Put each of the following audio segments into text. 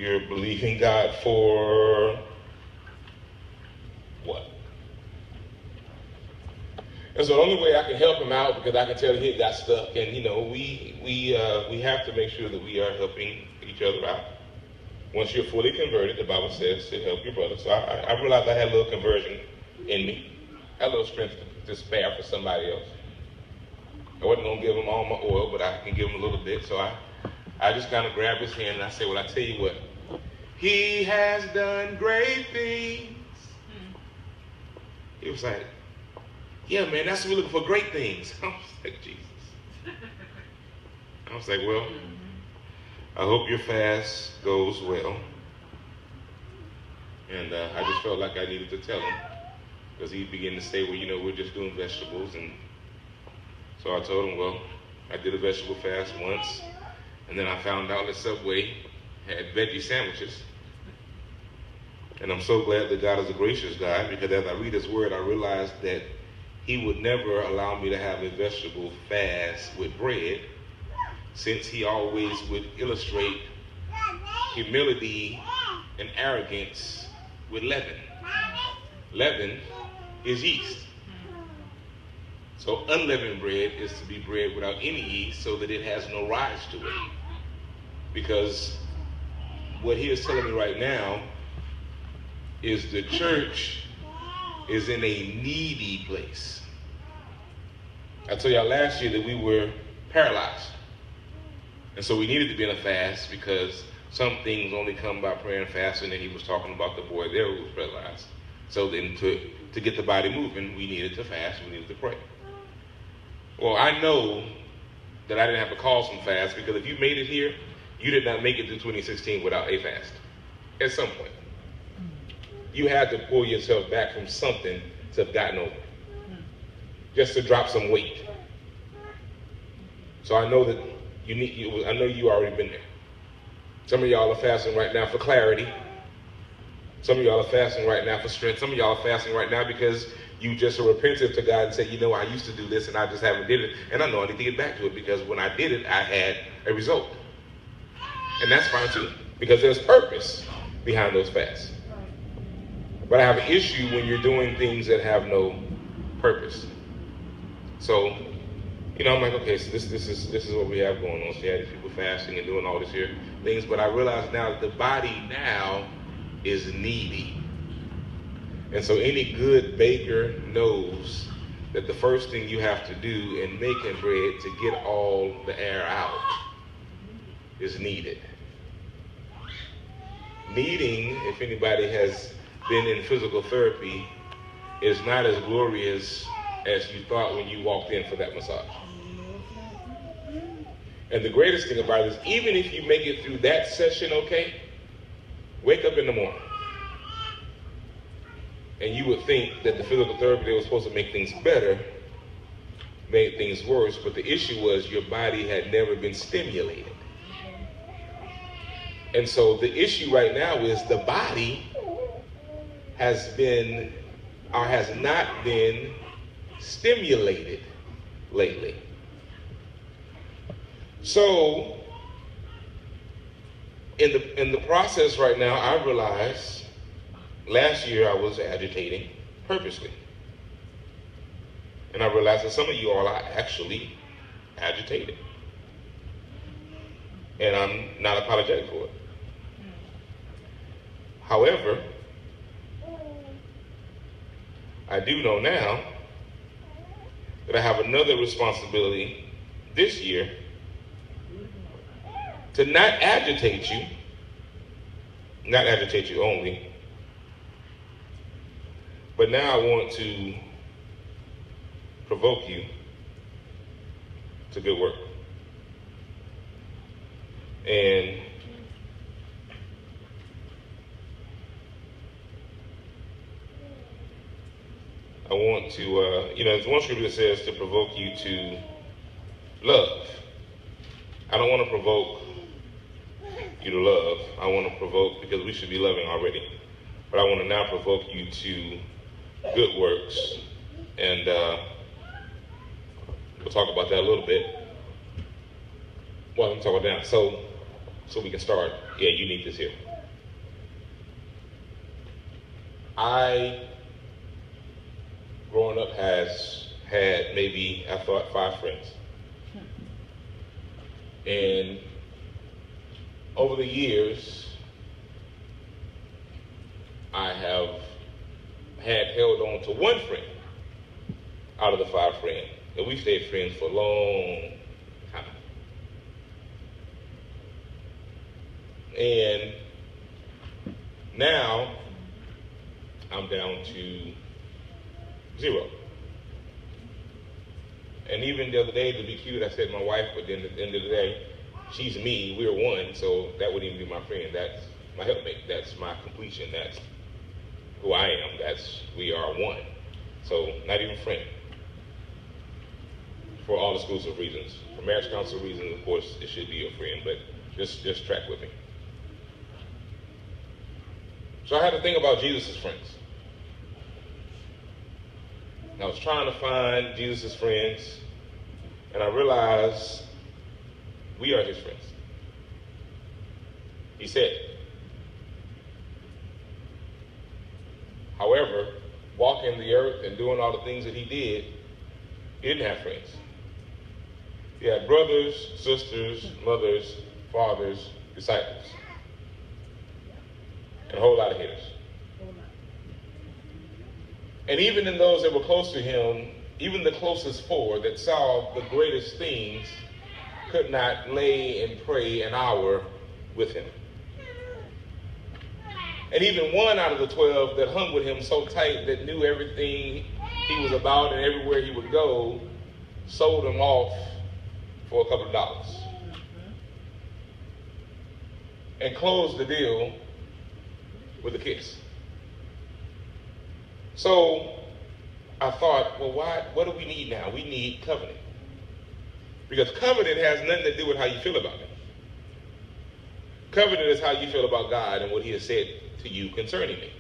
You're believing God for what? And so the only way I can help him out, because I can tell he got stuck, and we have to make sure that we are helping each other out. Once you're fully converted, the Bible says to help your brother. So I realized I had a little conversion in me. I had a little strength to spare for somebody else. I wasn't going to give him all my oil, but I can give him a little bit. So I just kind of grabbed his hand and I said, well, I tell you what, he has done great things. He was like, yeah, man, that's what we're looking for, great things. I was like, Jesus. I was like, well, I hope your fast goes well. And I just felt like I needed to tell him, because he began to say, well, we're just doing vegetables. And so I told him, well, I did a vegetable fast once, and then I found out that Subway had veggie sandwiches. And I'm so glad that God is a gracious God, because as I read his word, I realized that he would never allow me to have a vegetable fast with bread, since he always would illustrate humility and arrogance with leaven. Leaven is yeast. So unleavened bread is to be bread without any yeast, so that it has no rise to it. Because what he is telling me right now is the church is in a needy place. I told y'all last year that we were paralyzed. And so we needed to be in a fast, because some things only come by prayer and fasting, and he was talking about the boy there who was paralyzed. So then to get the body moving, we needed to fast, we needed to pray. Well, I know that I didn't have to call some fast, because if you made it here, you did not make it through 2016 without a fast. At some point, you had to pull yourself back from something to have gotten over, just to drop some weight. So I know that I know you already been there. Some of y'all are fasting right now for clarity. Some of y'all are fasting right now for strength. Some of y'all are fasting right now because you just are repentant to God and say, I used to do this and I just haven't did it. And I know I need to get back to it, because when I did it, I had a result. And that's fine too, because there's purpose behind those fasts. But I have an issue when you're doing things that have no purpose. So, I'm like, okay, so this is what we have going on. So you had these people fasting and doing all this here things, but I realize now that the body now is needy. And so any good baker knows that the first thing you have to do in making bread to get all the air out is kneaded. Kneading, if anybody has been in physical therapy, is not as glorious as you thought when you walked in for that massage. And the greatest thing about it is, even if you make it through that session okay, wake up in the morning. And you would think that the physical therapy that was supposed to make things better made things worse, but the issue was your body had never been stimulated. And so the issue right now is the body has been, or has not been, stimulated lately. So in the process right now, I realized last year I was agitating purposely. And I realized that some of you all are actually agitated. And I'm not apologetic for it. However, I do know now that I have another responsibility this year to not agitate you only, but now I want to provoke you to good work. And I want to, there's one scripture that says to provoke you to love. I don't want to provoke you to love. I want to provoke, because we should be loving already, but I want to now provoke you to good works. And we'll talk about that a little bit. Well, let me talk about that. So we can start. Yeah, you need this here. I, growing up, has had maybe, I thought, 5 friends. And over the years, I have held on to 1 friend out of the 5 friends. And we stayed friends for a long time. And now I'm down to 0. And even the other day, to be cute, I said my wife, but then at the end of the day, she's me, we're one, so that wouldn't even be my friend. That's my helpmate, that's my completion, that's who I am, we are one. So not even friend. For all exclusive reasons. For marriage counsel reasons, of course, it should be your friend, but just track with me. So I had to think about Jesus' friends. And I was trying to find Jesus' friends, and I realized we are his friends. He said. However, walking the earth and doing all the things that he did, he didn't have friends. He had brothers, sisters, mothers, fathers, disciples, and a whole lot of haters. And even in those that were close to him, even the closest 4 that saw the greatest things could not lay and pray an hour with him. And even 1 out of the 12 that hung with him so tight that knew everything he was about and everywhere he would go, sold him off for a couple of dollars. And closed the deal with a kiss. So I thought, well, what do we need now? We need covenant. Because covenant has nothing to do with how you feel about it. Covenant is how you feel about God and what he has said to you concerning me.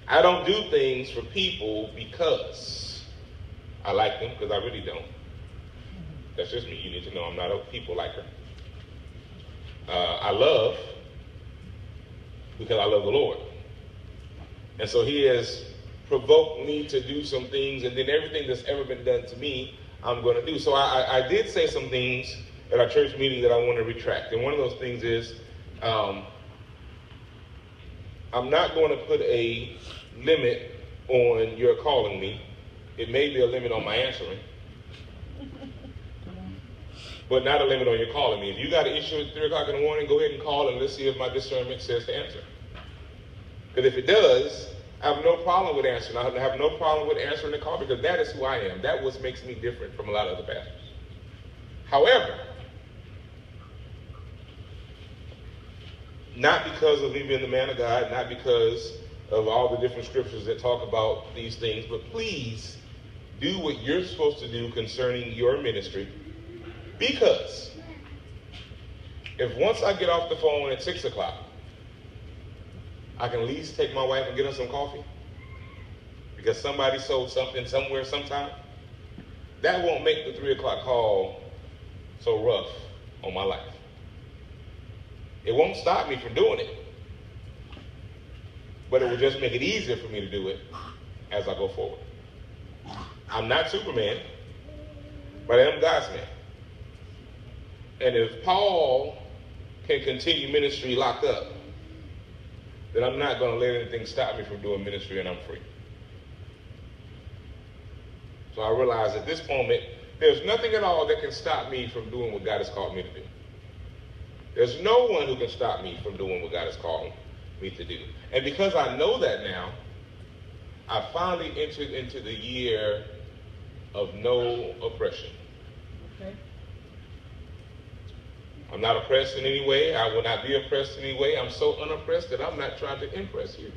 I don't do things for people because I like them, because I really don't. That's just me. You need to know I'm not a people liker. I love because I love the Lord. And so he has provoked me to do some things, and then everything that's ever been done to me, I'm going to do. So I did say some things at our church meeting that I want to retract. And one of those things is I'm not going to put a limit on your calling me. It may be a limit on my answering, but not a limit on your calling me. If you got an issue at 3 o'clock in the morning, go ahead and call and let's see if my discernment says to answer. Because if it does, I have no problem with answering. I have no problem with answering the call because that is who I am. That what makes me different from a lot of other pastors. However, not because of me being the man of God, not because of all the different scriptures that talk about these things, but please do what you're supposed to do concerning your ministry. Because if once I get off the phone at 6 o'clock, I can at least take my wife and get her some coffee because somebody sold something somewhere sometime, that won't make the 3 o'clock call so rough on my life. It won't stop me from doing it, but it will just make it easier for me to do it as I go forward. I'm not Superman, but I am God's man. And if Paul can continue ministry locked up, then I'm not going to let anything stop me from doing ministry, and I'm free. So I realize at this moment, there's nothing at all that can stop me from doing what God has called me to do. There's no one who can stop me from doing what God has called me to do. And because I know that now, I finally entered into the year of no oppression. Okay. I'm not oppressed in any way. I will not be oppressed in any way. I'm so unoppressed that I'm not trying to impress you.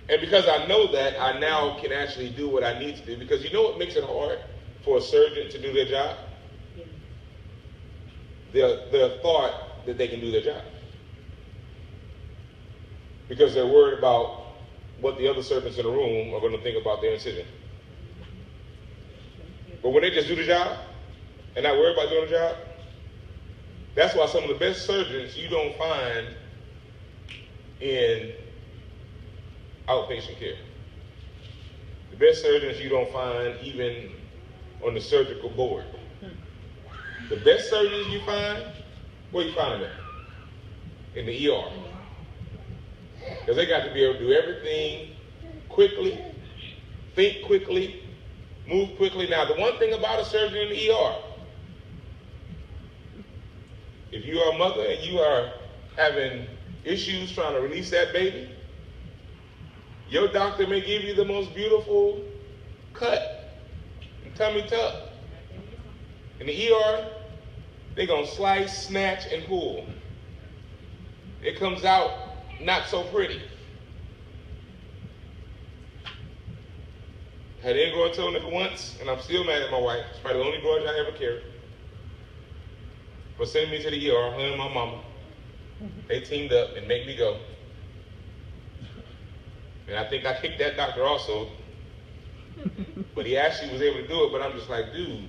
And because I know that, I now can actually do what I need to do. Because you know what makes it hard for a surgeon to do their job? Their thought that they can do their job. Because they're worried about what the other surgeons in the room are going to think about their incision. But when they just do the job and not worry about doing the job, that's why some of the best surgeons you don't find in outpatient care. The best surgeons you don't find even on the surgical board. The best surgeons you find, where you find them at? In the ER. Because they got to be able to do everything quickly, think quickly, move quickly. Now, the one thing about a surgeon in the ER, if you are a mother and you are having issues trying to release that baby, your doctor may give you the most beautiful cut and tummy tuck. In the ER, they're going to slice, snatch, and pull. It comes out not so pretty. Had any girl told me once, and I'm still mad at my wife. It's probably the only grudge I ever carried. For sending me to the ER, her and my mama. They teamed up and made me go. And I think I kicked that doctor also. But he actually was able to do it, but I'm just like, dude,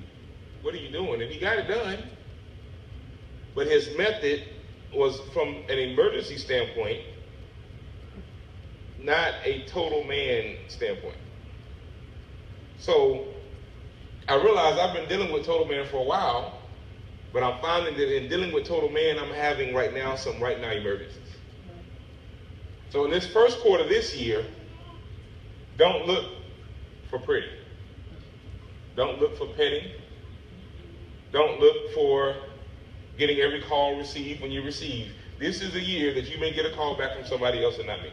what are you doing? And he got it done. But his method was from an emergency standpoint, not a total man standpoint. So I realized I've been dealing with total man for a while, but I'm finding that in dealing with total man, I'm having right now some emergencies. So in this first quarter this year, don't look for pretty. Don't look for petting. Don't look for getting every call received when you receive. This is a year that you may get a call back from somebody else and not me.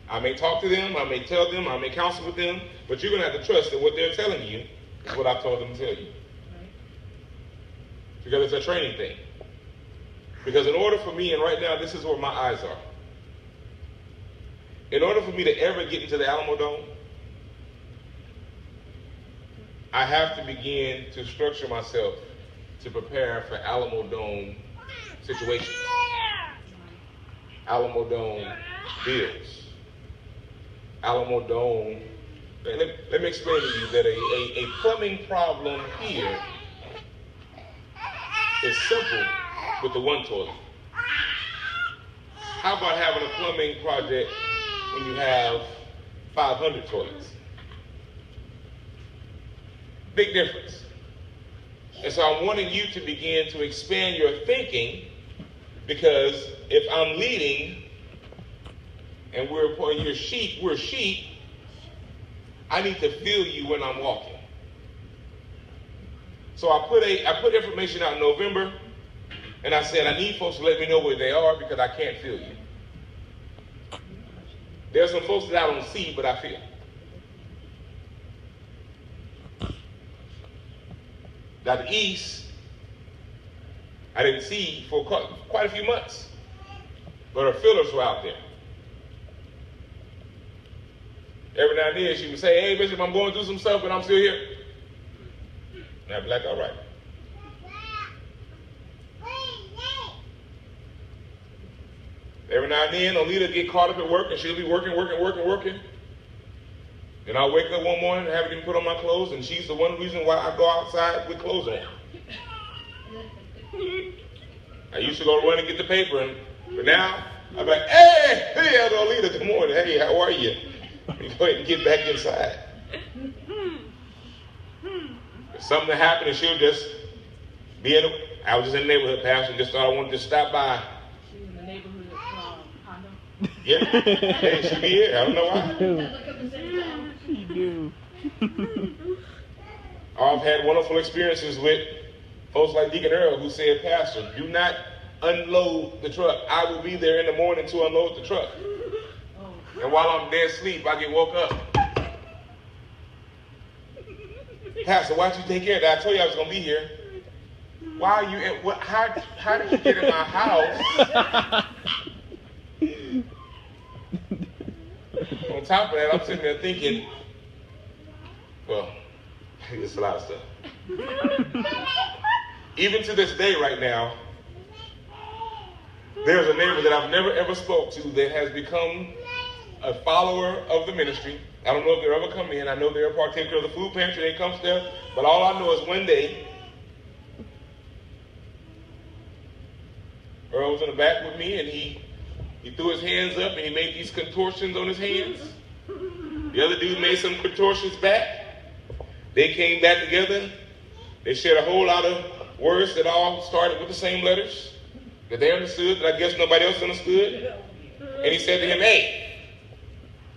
I may talk to them, I may tell them, I may counsel with them, but you're going to have to trust that what they're telling you is what I've told them to tell you. Because it's a training thing. Because in order for me, and right now this is where my eyes are, in order for me to ever get into the Alamo Dome, I have to begin to structure myself to prepare for Alamo Dome situations. Alamo Dome bills. Alamo Dome. Let me explain to you that a plumbing problem here is simple with the one toilet. How about having a plumbing project when you have 500 toilets? Big difference. And so I'm wanting you to begin to expand your thinking, because if I'm leading and you're sheep, I need to feel you when I'm walking. So I put information out in November, and I said I need folks to let me know where they are because I can't feel you. There's some folks that I don't see, but I feel. Now the East, I didn't see for quite a few months, but her feelers were out there. Every now and then she would say, "Hey Bishop, I'm going through some stuff, but I'm still here." And I'd be like, "All right." Every now and then, Olita get caught up at work, and she'll be working. And I'll wake up one morning and haven't even put on my clothes, and she's the one reason why I go outside with clothes on. I used to go run and get the paper, but now I'm like, hey, Olita, good morning. Hey, how are you? Let me go ahead and get back inside. If something happened, and she'll just be I was just in the neighborhood, Pastor, and just thought I wanted to stop by. She was in the neighborhood condo? Yeah, hey, she be here. I don't know why. She do. I've had wonderful experiences with folks like Deacon Earl who said, "Pastor, do not unload the truck. I will be there in the morning to unload the truck." And while I'm dead asleep, I get woke up. "Pastor, why'd you take care of that? I told you I was going to be here." Why are you at what? How did you get in my house? On top of that, I'm sitting there thinking, well, it's a lot of stuff. Even to this day right now, there's a neighbor that I've never ever spoke to that has become a follower of the ministry. I don't know if they'll ever come in. I know they're a partaker of the food pantry. They come there. But all I know is one day, Earl was in the back with me, and he threw his hands up and he made these contortions on his hands. The other dude made some contortions back. They came back together. They shared a whole lot of words that all started with the same letters that they understood, that I guess nobody else understood. And he said to him, hey,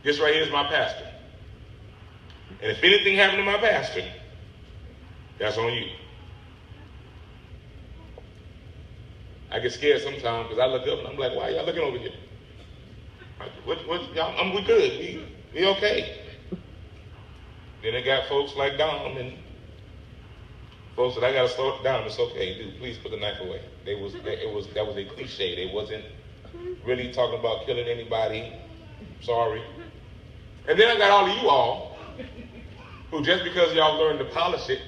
this right here is my pastor. And if anything happened to my pastor, that's on you. I get scared sometimes because I look up and I'm like, why are y'all looking over here? Y'all, we good. We okay. Then they got folks like Dom and folks that I got to slow it down. It's okay, dude. Please put the knife away. That was a cliche. They wasn't really talking about killing anybody. Sorry. And then I got all of you all who just because y'all learned to polish it,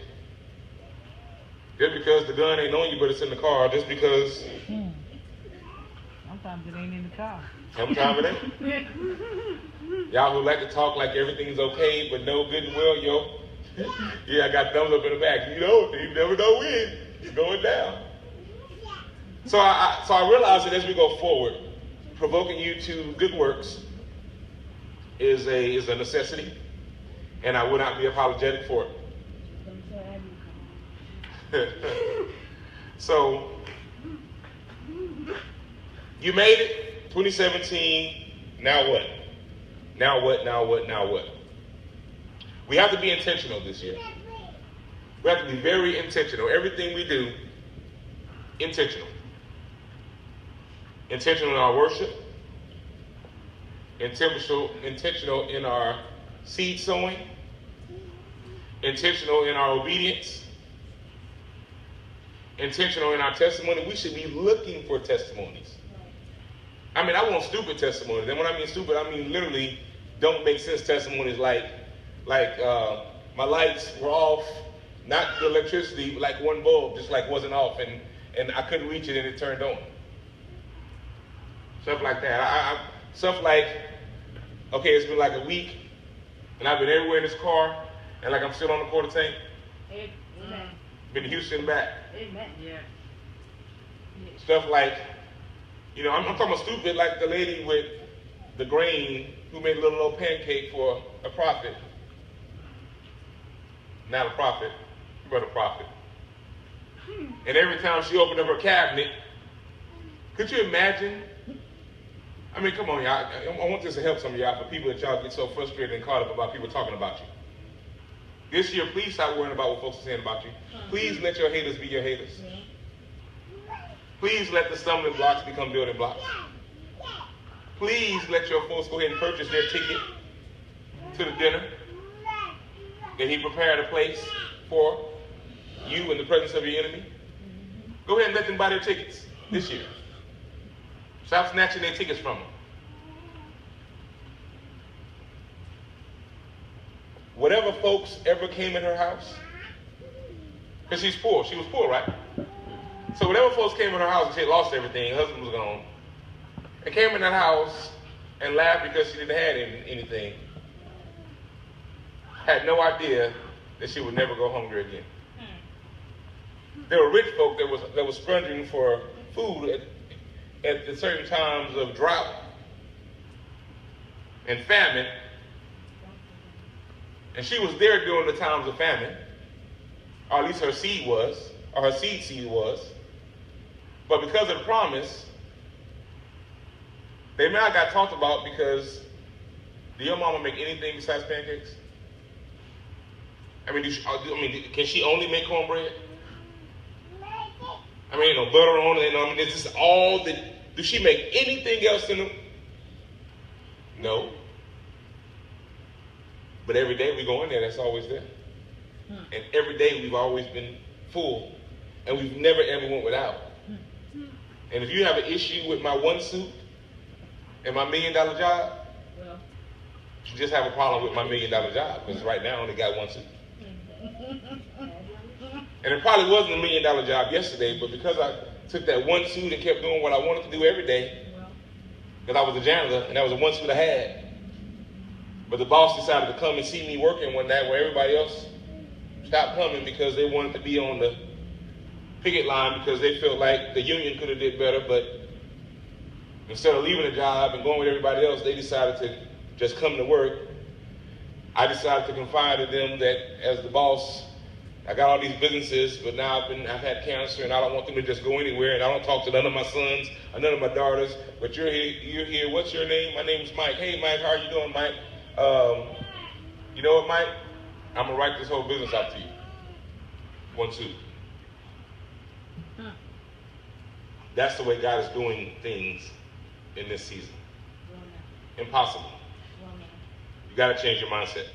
just because the gun ain't on you but it's in the car, just because sometimes it ain't in the car. Sometimes it ain't. Y'all who like to talk like everything's okay but know good and well, yo. Yeah, I got thumbs up in the back. You never know when. It's going down. So I realize that as we go forward, provoking you to good works is a necessity, and I will not be apologetic for it. So, you made it, 2017, now what? Now what, now what, now what? We have to be intentional this year. We have to be very intentional. Everything we do, intentional. Intentional in our worship, intentional in our seed sowing, intentional in our obedience, intentional in our testimony. We should be looking for testimonies. I mean, I want stupid testimonies. And when I mean stupid, I mean literally don't make sense testimonies like my lights were off, not the electricity, but like one bulb just like wasn't off and I couldn't reach it and it turned on. Stuff like that. Stuff like, okay, it's been like a week and I've been everywhere in this car and like I'm still on the quarter tank. Amen. Been to Houston back. Amen. Yeah. Stuff like, you know, I'm talking about stupid like the lady with the grain who made a little old pancake for a prophet. Not a prophet, but a prophet. And every time she opened up her cabinet, could you imagine? I mean, come on, y'all. I want this to help some of y'all, for people that y'all get so frustrated and caught up about people talking about you. This year, please stop worrying about what folks are saying about you. Please let your haters be your haters. Please let the stumbling blocks become building blocks. Please let your folks go ahead and purchase their ticket to the dinner that he prepared a place for you in the presence of your enemy. Go ahead and let them buy their tickets this year. Stop snatching their tickets from them. Whatever folks ever came in her house, because she's poor. She was poor, right? So whatever folks came in her house and she had lost everything, her husband was gone, and came in that house and laughed because she didn't have anything, had no idea that she would never go hungry again. There were rich folk that was scrounging for food at certain times of drought and famine, and she was there during the times of famine, or at least her seed was, or her seed was. But because of the promise, they may have got talked about because, do your mama make anything besides pancakes? I mean, can she only make cornbread? I mean, no butter on it. I mean, it's just all that. Does she make anything else in them? No. But every day we go in there, that's always there. And every day we've always been full. And we've never ever went without. And if you have an issue with my one suit and my $1 million job, you just have a problem with my $1 million job. Because right now I only got one suit. And it probably wasn't $1 million job yesterday, but because I took that one suit and kept doing what I wanted to do every day, because I was a janitor and that was the one suit I had. But the boss decided to come and see me working one night where everybody else stopped coming because they wanted to be on the picket line because they felt like the union could have did better, but Instead of leaving a job and going with everybody else, they decided to just come to work. I decided to confide in them that as the boss, I got all these businesses, but now I've had cancer, and I don't want them to just go anywhere, and I don't talk to none of my sons or none of my daughters. But you're here. What's your name? My name's Mike. Hey, Mike, how are you doing, Mike? You know what, Mike? I'm gonna write this whole business out to you. 1, 2. That's the way God is doing things in this season. Impossible. You got to change your mindset.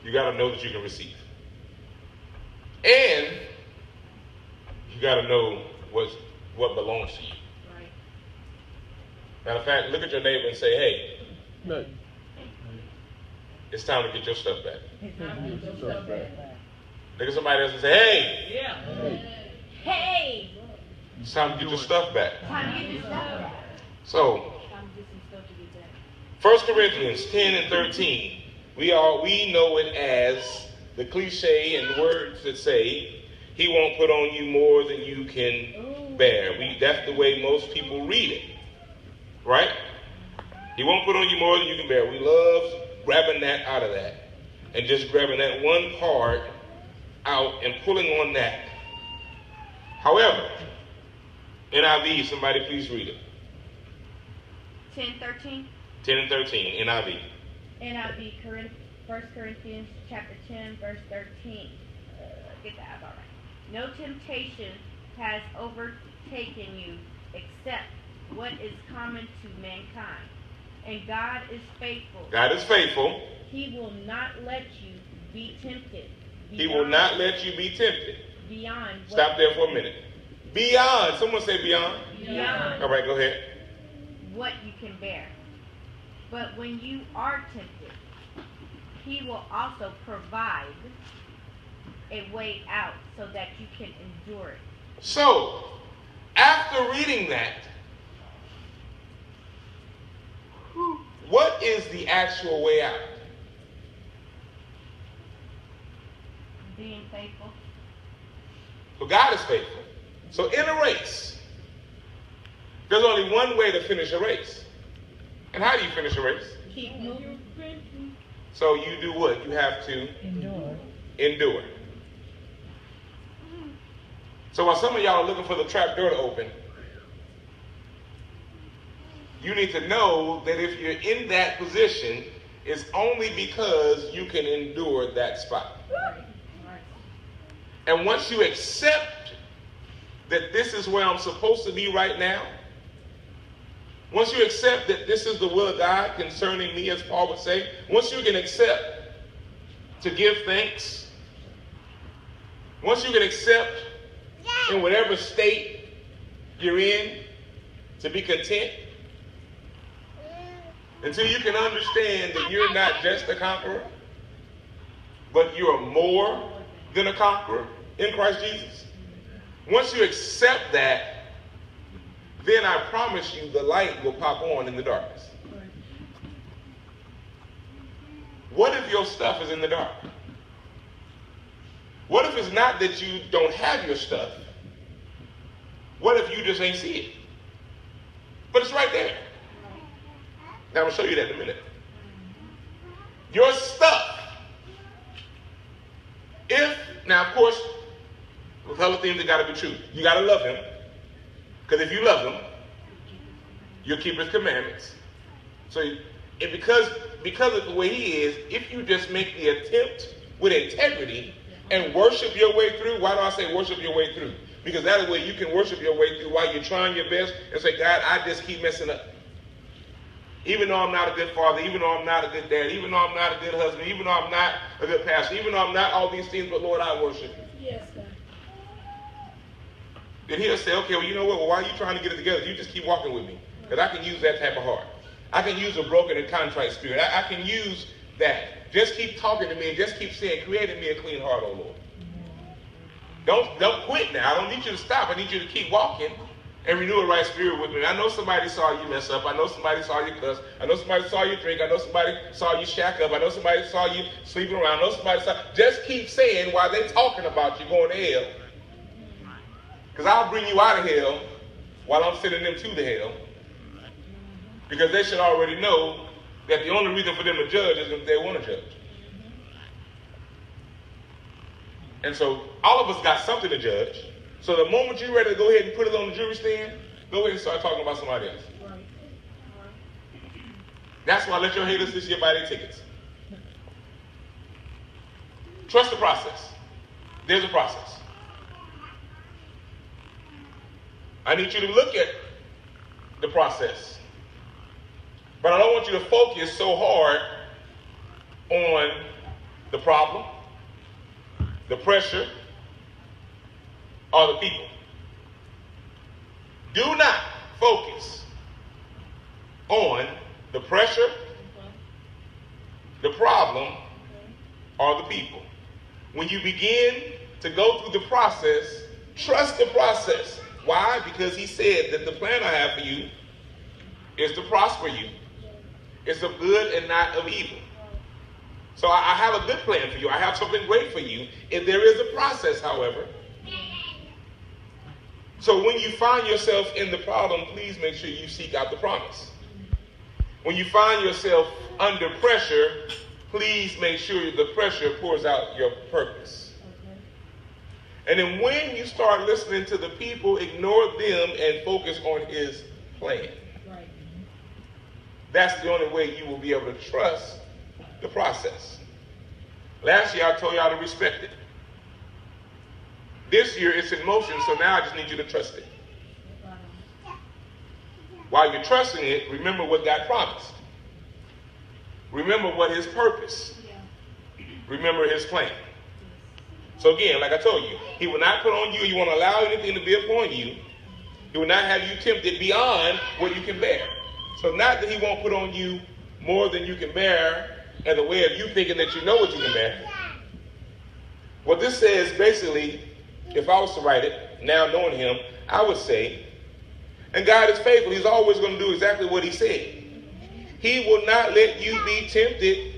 You got to know that you can receive. And you got to know what belongs to you. Right. Matter of fact, look at your neighbor and say, hey, Right. it's time to get your stuff back. Look at somebody else and say, hey, Yeah. Hey. it's time to get your stuff back. Time to get your stuff back. So, Time to get some stuff to get back. 1 Corinthians 10 and 13, we know it as the cliche and words that say, he won't put on you more than you can bear. That's the way most people read it, right? He won't put on you more than you can bear. We love grabbing that out of that and just grabbing that one part out and pulling on that. However, NIV, somebody please read it. 10:13. 10 and 13, NIV. NIV, 1 Corinthians chapter 10, verse 13. Get that about right. No temptation has overtaken you except what is common to mankind. And God is faithful. God is faithful. He will not let you be tempted. He will not let you be tempted. Beyond. Stop there for a minute. Beyond. Someone say beyond. Beyond. All right, go ahead. What you can bear. But when you are tempted, he will also provide a way out so that you can endure it. So, after reading that, what is the actual way out? Being faithful. So God is faithful. So in a race, there's only one way to finish a race. And how do you finish a race? Keep moving. So you do what? You have to endure. So while some of y'all are looking for the trap door to open, you need to know that if you're in that position, it's only because you can endure that spot. And once you accept that this is where I'm supposed to be right now, once you accept that this is the will of God concerning me, as Paul would say, once you can accept to give thanks, once you can accept in whatever state you're in to be content, until you can understand that you're not just a conqueror, but you're more than a conqueror in Christ Jesus. Once you accept that, then I promise you the light will pop on in the darkness. What if your stuff is in the dark? What if it's not that you don't have your stuff? What if you just ain't see it? But it's right there. Now I'm going to show you that in a minute. Your stuff. Now of course, with other things that got to be true. You got to love him. Because if you love him, you'll keep his commandments. So because of the way he is, if you just make the attempt with integrity and worship your way through, why do I say worship your way through? Because that way you can worship your way through while you're trying your best and say, God, I just keep messing up. Even though I'm not a good father, even though I'm not a good dad, even though I'm not a good husband, even though I'm not a good pastor, even though I'm not all these things, but Lord, I worship you. Yes, God. Then he'll say, okay, well, you know what? Well, why are you trying to get it together? You just keep walking with me. Because I can use that type of heart. I can use a broken and contrite spirit. I can use that. Just keep talking to me and just keep saying, create in me a clean heart, oh Lord. Don't quit now. I don't need you to stop. I need you to keep walking and renew a right spirit with me. I know somebody saw you mess up. I know somebody saw you cuss. I know somebody saw you drink. I know somebody saw you shack up. I know somebody saw you sleeping around. I know somebody saw. Just keep saying while they're talking about you going to hell. Because I'll bring you out of hell while I'm sending them to the hell. Because they should already know that the only reason for them to judge is if they want to judge. And so all of us got something to judge. So the moment you're ready to go ahead and put it on the jury stand, go ahead and start talking about somebody else. That's why let your haters this year buy their tickets. Trust the process. There's a process. I need you to look at the process. But I don't want you to focus so hard on the problem, the pressure, or the people. Do not focus on the pressure, the problem, or the people. When you begin to go through the process, trust the process. Why? Because he said that the plan I have for you is to prosper you. It's of good and not of evil. So I have a good plan for you. I have something great for you. If there is a process, however. So when you find yourself in the problem, please make sure you seek out the promise. When you find yourself under pressure, please make sure the pressure pours out your purpose. And then when you start listening to the people, ignore them and focus on his plan. Right. That's the only way you will be able to trust the process. Last year I told y'all to respect it. This year it's in motion, so now I just need you to trust it. While you're trusting it, remember what God promised. Remember what his purpose. Remember his plan. So again, like I told you, he will not put on you, you won't allow anything to be upon you. He will not have you tempted beyond what you can bear. So not that he won't put on you more than you can bear in the way of you thinking that you know what you can bear. What this says basically, if I was to write it, now knowing him, I would say, and God is faithful, he's always going to do exactly what he said. He will not let you be tempted.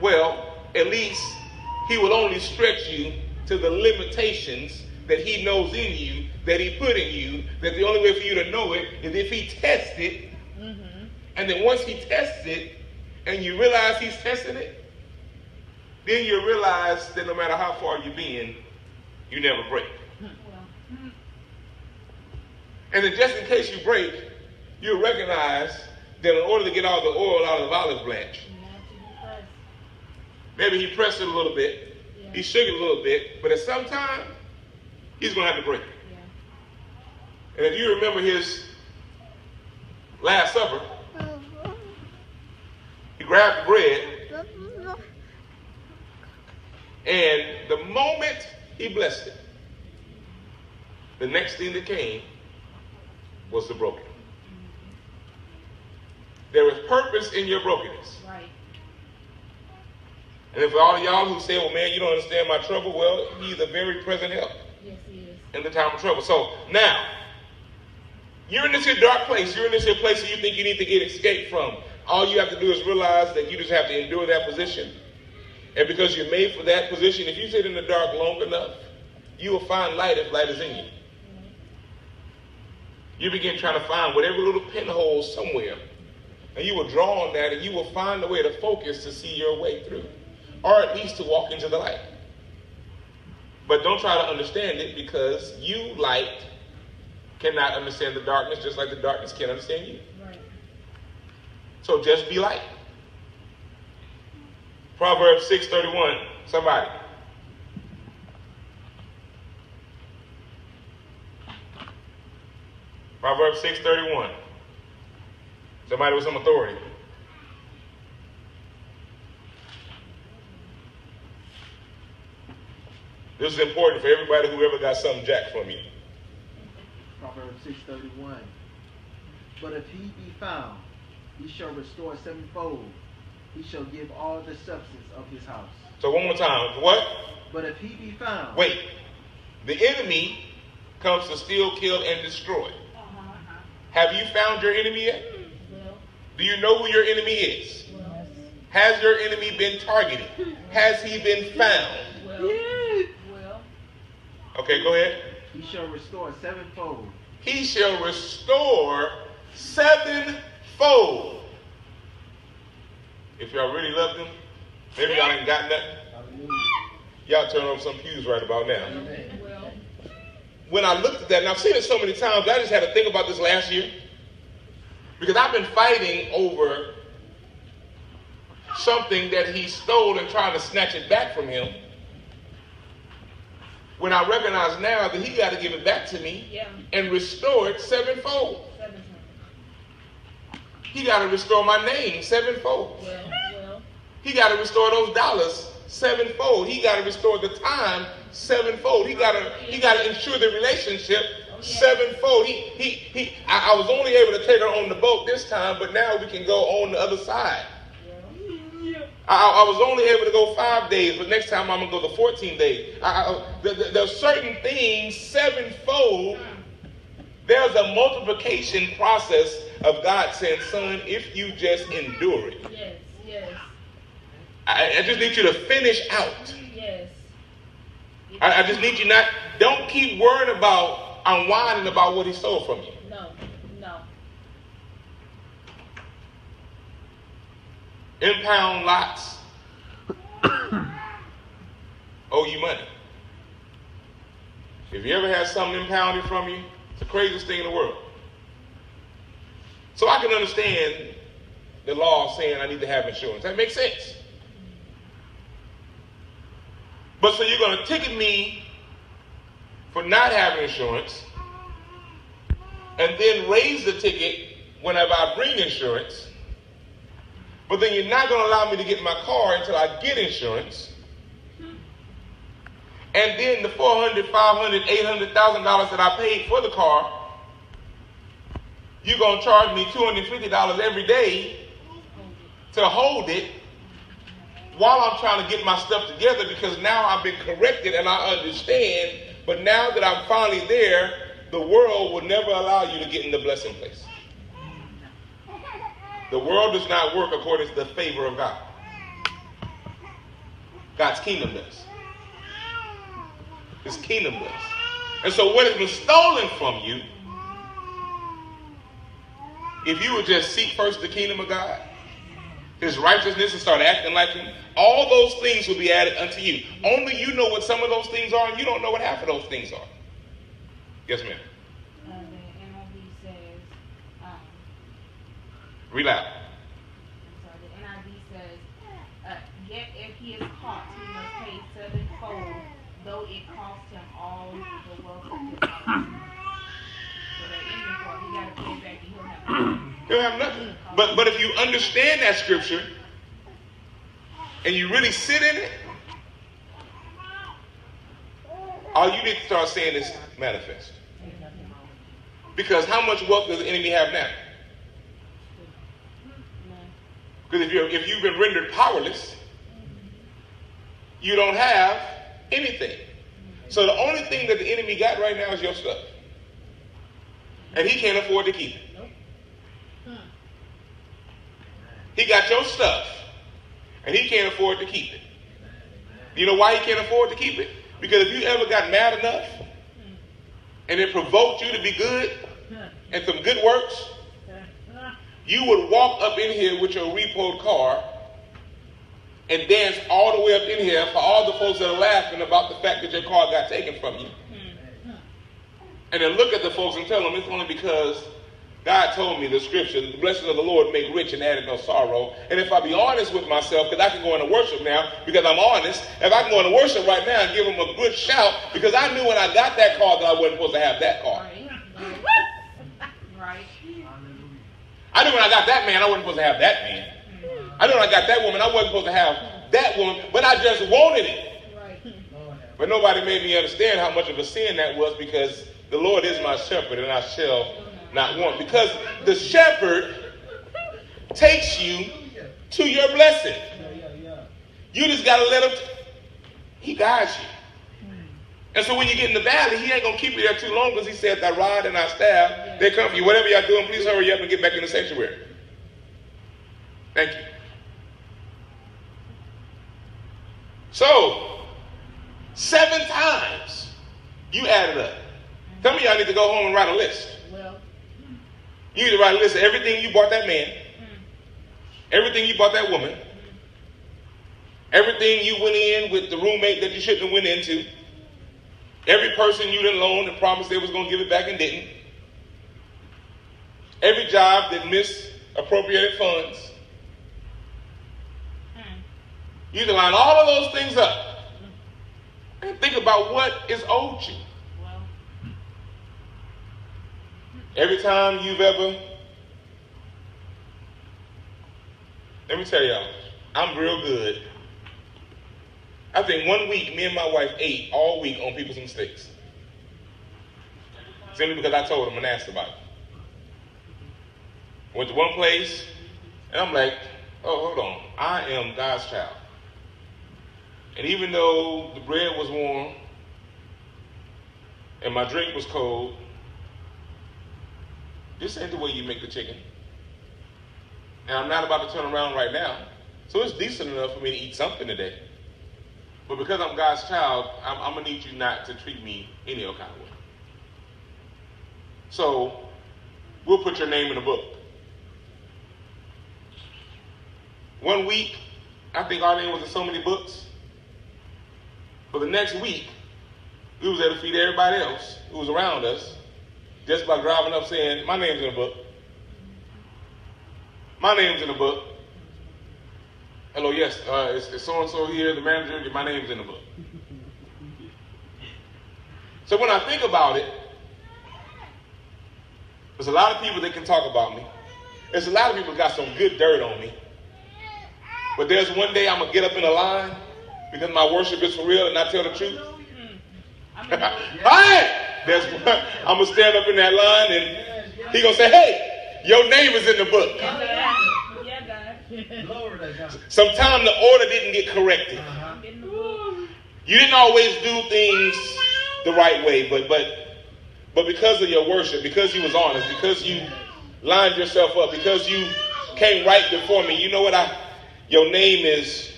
Well, at least he will only stretch you to the limitations that he knows in you, that he put in you, that the only way for you to know it is if he tests it. And then once he tests it, and you realize he's testing it, then you realize that no matter how far you've been, you never break. And then just in case you break, you'll recognize that in order to get all the oil out of the olive branch, maybe he pressed it a little bit, he shook it a little bit, but at some time, he's going to have to break it. And if you remember his Last Supper, he grabbed the bread, and the moment he blessed it, the next thing that came was the broken. There is purpose in your brokenness. Right. And for all of y'all who say, well, man, you don't understand my trouble, well, he's a very present help. Yes, he is. In the time of trouble. So now, you're in this here dark place. You're in this here place that you think you need to get escape from. All you have to do is realize that you just have to endure that position. And because you're made for that position, if you sit in the dark long enough, you will find light if light is in you. You begin trying to find whatever little pinhole somewhere. And you will draw on that, and you will find a way to focus to see your way through. Or at least to walk into the light. But don't try to understand it, because you, light, cannot understand the darkness just like the darkness can't understand you. Right. So just be light. Proverbs 6:31. Somebody. Proverbs 6:31. Somebody with some authority. This is important for everybody who ever got something jacked from you. Proverbs 6:31. But if he be found, he shall restore sevenfold. He shall give all the substance of his house. So one more time. What? But if he be found. Wait. The enemy comes to steal, kill, and destroy. Have you found your enemy yet? Well, Do you know who your enemy is? well, Has your enemy been targeted? Has he been found? well. Okay, go ahead. He shall restore sevenfold. He shall restore sevenfold. If y'all really love them, maybe y'all ain't got nothing. Y'all turn over some pews right about now. Well, When I looked at that, and I've seen it so many times, I just had to think about this last year. Because I've been fighting over something that he stole and trying to snatch it back from him. When I recognize now that he got to give it back to me yeah. and restore it sevenfold. 7 times. He got to restore my name sevenfold. Well. He got to restore those dollars sevenfold. He got to restore the time sevenfold. He got to ensure the relationship sevenfold. I was only able to take her on the boat this time, but now we can go on the other side. I was only able to go 5 days, but next time I'm going to go the 14 days. There's certain things sevenfold. There's a multiplication process of God saying, son, if you just endure it. Yes. I just need you to finish out. Yes. I just need you don't keep worrying about unwinding about what he stole from you. No. Impound lots owe you money. If you ever had something impounded from you, it's the craziest thing in the world. So I can understand the law saying I need to have insurance. That makes sense. But so you're going to ticket me for not having insurance and then raise the ticket whenever I bring insurance. But then you're not going to allow me to get in my car until I get insurance. And then the $400,000, $500,000, $800,000 that I paid for the car, you're going to charge me $250 every day to hold it while I'm trying to get my stuff together, because now I've been corrected and I understand. But now that I'm finally there, the world will never allow you to get in the blessing place. The world does not work according to the favor of God. God's kingdom does. His kingdom does. And so what has been stolen from you, if you would just seek first the kingdom of God, his righteousness, and start acting like him, all those things will be added unto you. Only you know what some of those things are, and you don't know what half of those things are. Yes, ma'am. The NIV says, Read out. the NIV says, yet if he is caught, he must pay sevenfold, though it cost him all the wealth of his house. So that inventory, he got to pay it back, and he'll have nothing. He'll have nothing. But if you understand that scripture and you really sit in it, all you need to start saying is manifest. Because how much wealth does the enemy have now? Because if you've been rendered powerless, you don't have anything. So the only thing that the enemy got right now is your stuff. And he can't afford to keep it. He got your stuff, and he can't afford to keep it. You know why he can't afford to keep it? Because if you ever got mad enough, and it provoked you to be good, and some good works, you would walk up in here with your repoed car and dance all the way up in here for all the folks that are laughing about the fact that your car got taken from you. And then look at the folks and tell them it's only because God told me the scripture, the blessings of the Lord make rich and added no sorrow. And if I be honest with myself, because I can go into worship now, because I'm honest, if I can go into worship right now and give them a good shout, because I knew when I got that car that I wasn't supposed to have that car. Right. I knew when I got that man, I wasn't supposed to have that man. I knew when I got that woman, I wasn't supposed to have that woman, but I just wanted it. Right. But nobody made me understand how much of a sin that was, because the Lord is my shepherd and I shall not want. Because the shepherd takes you to your blessing. You just got to let him, he guides you. And so when you get in the valley, he ain't going to keep you there too long, because he said, thy rod and thy staff, they come for you. Whatever y'all doing, please hurry up and get back in the sanctuary. Thank you. So, 7 times you added up. Some of y'all need to go home and write a list. Well. You need to write a list of everything you bought that man, everything you bought that woman, everything you went in with the roommate that you shouldn't have went into, every person you didn't loan and promised they was going to give it back and didn't, every job that misappropriated funds. You need to line all of those things up and think about what is owed you. Every time you've ever, let me tell y'all, I'm real good. I think 1 week, me and my wife ate all week on people's mistakes. Simply because I told them and asked about it. Went to one place, and I'm like, oh, hold on. I am God's child. And even though the bread was warm and my drink was cold, this ain't the way you make the chicken. And I'm not about to turn around right now. So it's decent enough for me to eat something today. But because I'm God's child, I'm going to need you not to treat me any other kind of way. So we'll put your name in the book. 1 week, I think our name was in so many books. For the next week, we was able to feed everybody else who was around us just by driving up saying, my name's in the book. My name's in the book. Hello, yes, it's so-and-so here, the manager, my name's in the book. So when I think about it, there's a lot of people that can talk about me. There's a lot of people that got some good dirt on me. But there's one day I'm going to get up in a line because my worship is for real and I tell the truth. I'm going to stand up in that line and he's going to say, hey, your name is in the book. Sometimes the order didn't get corrected. You didn't always do things the right way, but because of your worship, because you was honest, because you lined yourself up, because you came right before me, you know what? Your name is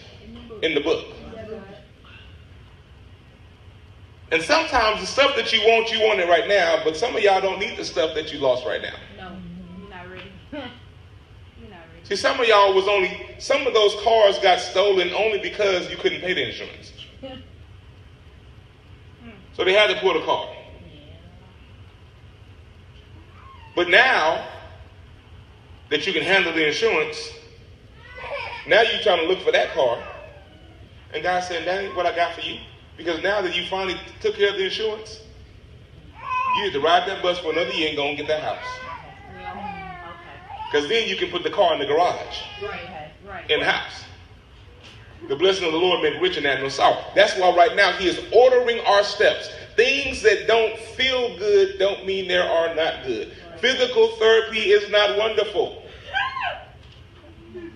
in the book. And sometimes the stuff that you want it right now, but some of y'all don't need the stuff that you lost right now. No, you're not ready. You're not ready. See, some of those cars got stolen only because you couldn't pay the insurance. So they had to pull the car. But now that you can handle the insurance, now you're trying to look for that car. And God said, that ain't what I got for you. Because now that you finally took care of the insurance, you need to ride that bus for another year and go and get that house. Because then you can put the car in the garage. Right. In the house. The blessing of the Lord make rich and add no sorrow. That's why right now he is ordering our steps. Things that don't feel good don't mean they are not good. Physical therapy is not wonderful.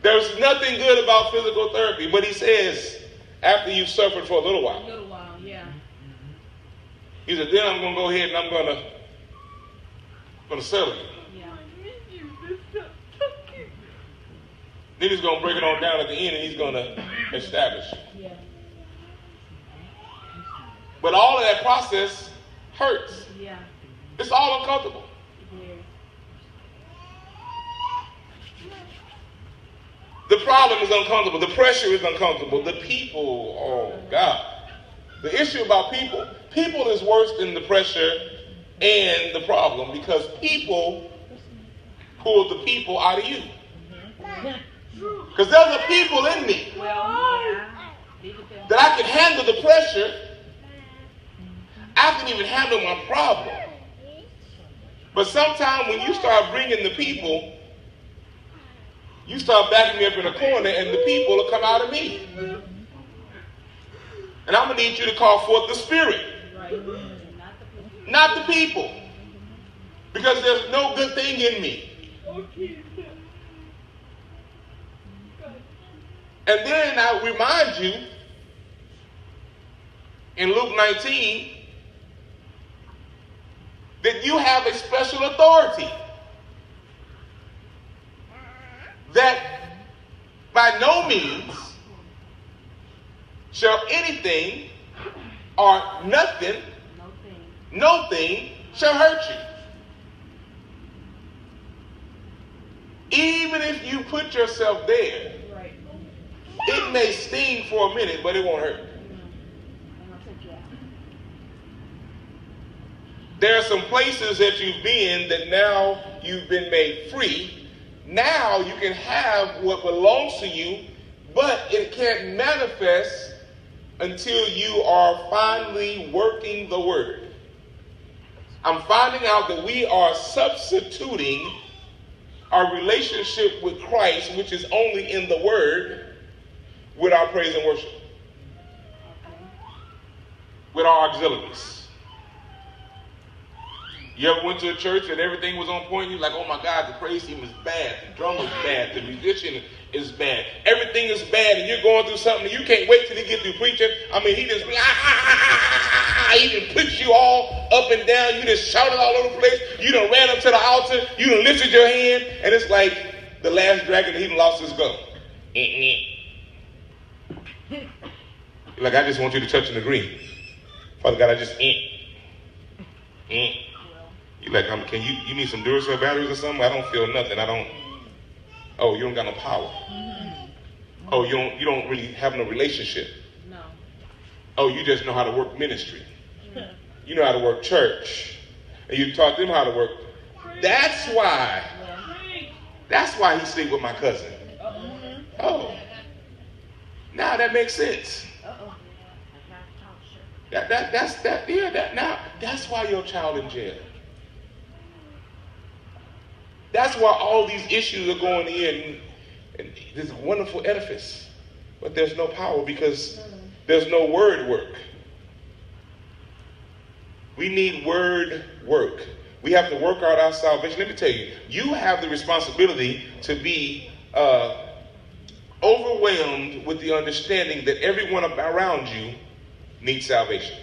There's nothing good about physical therapy. But he says, after you've suffered for a little while. He said, then I'm going to go ahead and I'm going to settle you. Then he's going to break it on down at the end and he's going to establish you. But all of that process hurts. It's all uncomfortable. The problem is uncomfortable. The pressure is uncomfortable. The people, oh God. The issue about people is worse than the pressure and the problem because people pull the people out of you. Because there's a people in me that I can handle the pressure. I can even handle my problem. But sometimes when you start bringing the people, you start backing me up in a corner and the people will come out of me. And I'm going to need you to call forth the Spirit. Not the people. Because there's no good thing in me. And then I remind you in Luke 19 that you have a special authority that by no means shall anything or nothing, no thing shall hurt you. Even if you put yourself there, Right. it may sting for a minute, but it won't hurt. I'm gonna take you out. There are some places that you've been that now you've been made free. Now you can have what belongs to you, but it can't manifest until you are finally working the word. I'm finding out that we are substituting our relationship with Christ, which is only in the word, with our praise and worship, with our auxiliaries. You ever went to a church and everything was on point? You're like, oh my God, the praise team is bad, the drummer's bad, the musician is bad, everything is bad, and you're going through something and you can't wait till he get through preaching. I mean, he just he just puts you all up and down. You just shouted all over the place. You done ran up to the altar. You done lifted your hand, and it's like the last dragon, he done lost his go. Like, I just want you to touch and agree. Father God, I just You like, can you need some Duracell batteries or something? I don't feel nothing. Oh, you don't got no power. Oh, you don't really have no relationship. No. Oh, you just know how to work ministry. You know how to work church. And you taught them how to work. That's why he sleep with my cousin. Oh. Now that makes sense. That's why your child in jail. That's why all these issues are going in this wonderful edifice. But there's no power because there's no word work. We need word work. We have to work out our salvation. Let me tell you, you have the responsibility to be overwhelmed with the understanding that everyone around you needs salvation.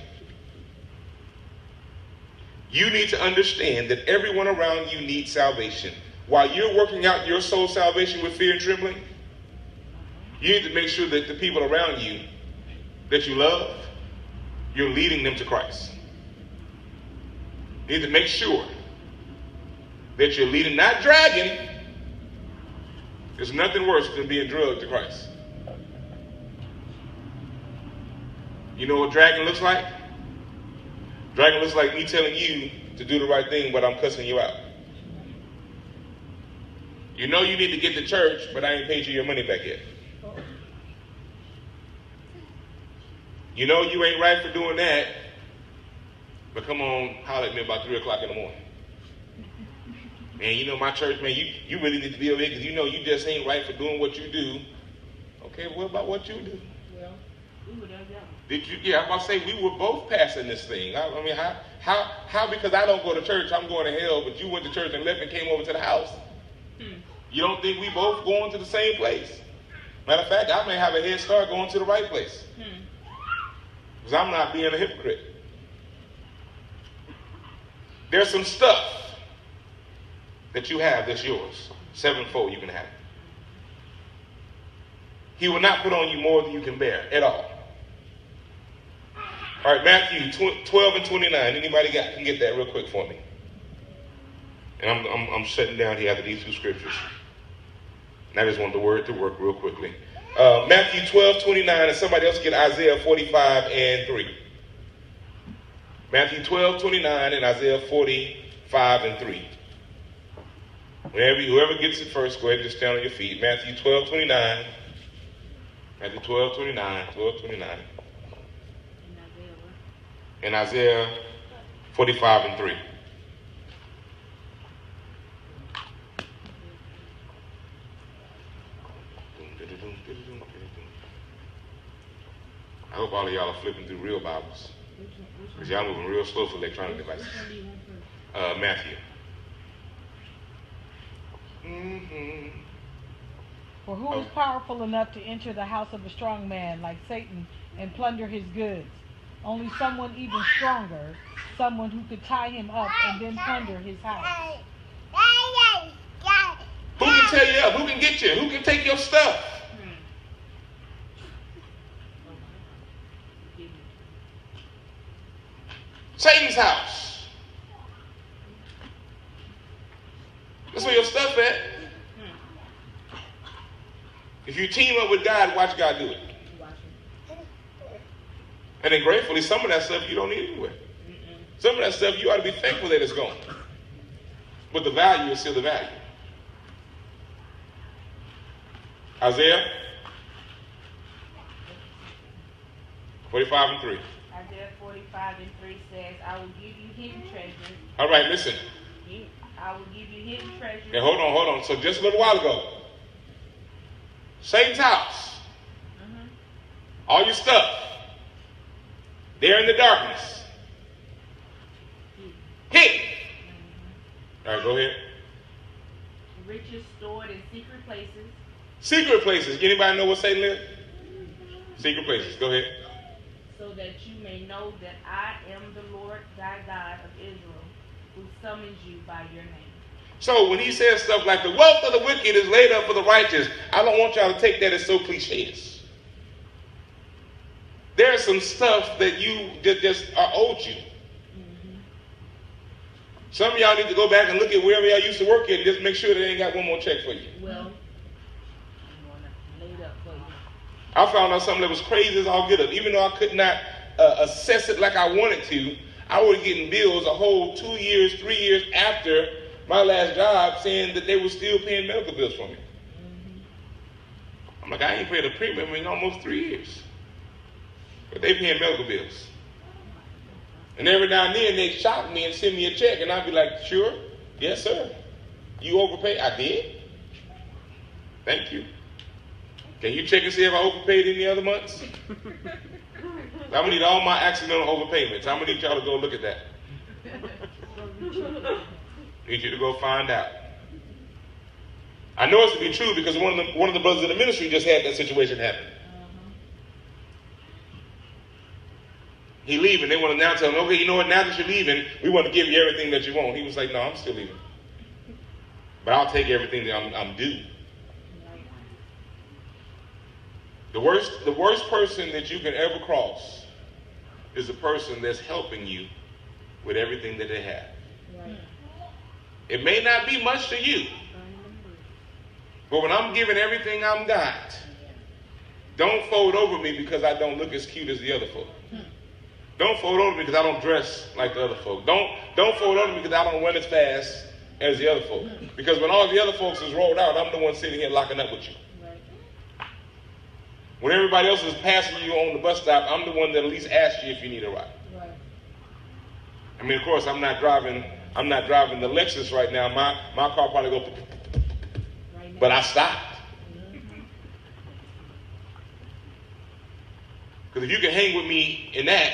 You need to understand that everyone around you needs salvation. While you're working out your soul salvation with fear and trembling, you need to make sure that the people around you that you love, you're leading them to Christ. You need to make sure that you're leading, not dragging. There's nothing worse than being drugged to Christ. You know what dragging looks like? Dragging looks like me telling you to do the right thing, but I'm cussing you out. You know you need to get to church, but I ain't paid you your money back yet. You know you ain't right for doing that, but come on, holler at me about 3 o'clock in the morning. Man, you know my church, man, you really need to be over here because you know you just ain't right for doing what you do. Okay, what about what you do? Well, we were there young. Did you? Yeah, I'm about to say we were both passing this thing. I mean, how? Because I don't go to church, I'm going to hell. But you went to church and left and came over to the house. You don't think we both going to the same place? Matter of fact, I may have a head start going to the right place because I'm not being a hypocrite. There's some stuff that you have that's yours. 7-fold you can have it. He will not put on you more than you can bear at all. All right, Matthew 12 and 29. Anybody can get that real quick for me? And I'm shutting down here after these two scriptures. And I just want the word to work real quickly. Matthew 12, 29, and somebody else get Isaiah 45 and 3. Matthew 12, 29, and Isaiah 45 and 3. Whoever gets it first, go ahead and just stand on your feet. Matthew 12, 29. Matthew 12, 29, 12, 29. And Isaiah 45 and 3. I hope all of y'all are flipping through real Bibles. Because y'all moving real slow for electronic devices. Matthew. For who is powerful enough to enter the house of a strong man like Satan and plunder his goods? Only someone even stronger, someone who could tie him up and then plunder his house. Who can tell you up? Who can get you? Who can take your stuff? Satan's house. That's where your stuff at. If you team up with God, watch God do it. And then gratefully, some of that stuff you don't need anyway. Some of that stuff you ought to be thankful that it's gone. But the value is still the value. Isaiah 45 and 3. Isaiah 45 and 3 says, I will give you hidden treasures. All right, listen. I will give you hidden treasures. Now, hold on. So just a little while ago, Satan's house, all your stuff, they're in the darkness. Hidden. All right, go ahead. Riches stored in secret places. Secret places. Anybody know what Satan lives? Secret places. Go ahead. So that you may know that I am the Lord thy God of Israel, who summons you by your name. So when he says stuff like the wealth of the wicked is laid up for the righteous, I don't want y'all to take that as so cliches. There's some stuff that you just are owed you. Some of y'all need to go back and look at wherever y'all used to work at and just make sure they ain't got one more check for you. Well, laid up for you. I found out something that was crazy as all get up. Even though I could not assess it like I wanted to, I was getting bills a whole 2 years, 3 years after my last job saying that they were still paying medical bills for me. I'm like, I ain't paid a premium in almost 3 years. But they paying medical bills. And every now and then they'd shock me and send me a check, and I'd be like, sure, yes, sir. You overpaid? I did. Thank you. Can you check and see if I overpaid any other months? I'm going to need all my accidental overpayments. I'm going to need y'all to go look at that. Need you to go find out. I know it's to be true because one of the brothers in the ministry just had that situation happen. He leaving. They want to now tell him, okay, you know what? Now that you're leaving, we want to give you everything that you want. He was like, no, I'm still leaving. But I'll take everything that I'm due. The worst person that you can ever cross is the person that's helping you with everything that they have. Right. It may not be much to you, but when I'm giving everything I've got, don't fold over me because I don't look as cute as the other folk. Don't fold over me because I don't dress like the other folk. Don't fold over me because I don't run as fast as the other folk. Because when all the other folks is rolled out, I'm the one sitting here locking up with you. When everybody else is passing you on the bus stop, I'm the one that at least asks you if you need a ride. Right. I mean, of course, I'm not driving the Lexus right now. My car probably go, right, but I stopped. Because if you can hang with me in that,